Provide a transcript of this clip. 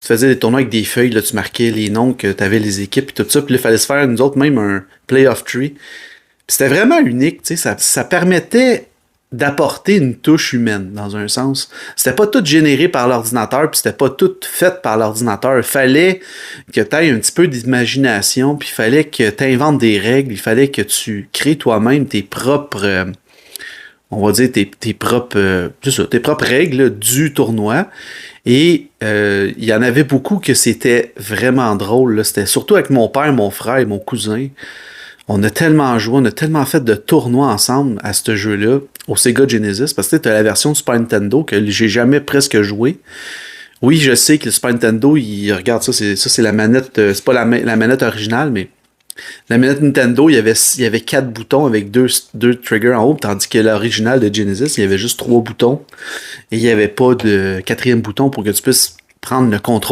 tu faisais des tournois avec des feuilles, là, tu marquais les noms que tu avais les équipes et tout ça. Puis là, il fallait se faire, nous autres, même un playoff tree. Puis c'était vraiment unique, tu sais, ça permettait d'apporter une touche humaine, dans un sens. C'était pas tout généré par l'ordinateur, puis c'était pas tout fait par l'ordinateur. Il fallait que tu aies un petit peu d'imagination, puis il fallait que tu inventes des règles, il fallait que tu crées toi-même tes propres, on va dire, tes propres, c'est ça, tes propres règles là, du tournoi. Et il y en avait beaucoup que c'était vraiment drôle, là. C'était surtout avec mon père, mon frère et mon cousin. On a tellement joué, on a tellement fait de tournois ensemble à ce jeu-là, au Sega Genesis, parce que tu as la version de Super Nintendo que j'ai jamais presque joué. Oui, je sais que le Super Nintendo, regarde ça, c'est la manette, c'est pas la manette originale, mais la manette Nintendo, il y avait quatre boutons avec deux triggers en haut, tandis que l'original de Genesis, il y avait juste trois boutons et il n'y avait pas de quatrième bouton pour que tu puisses prendre le contrôle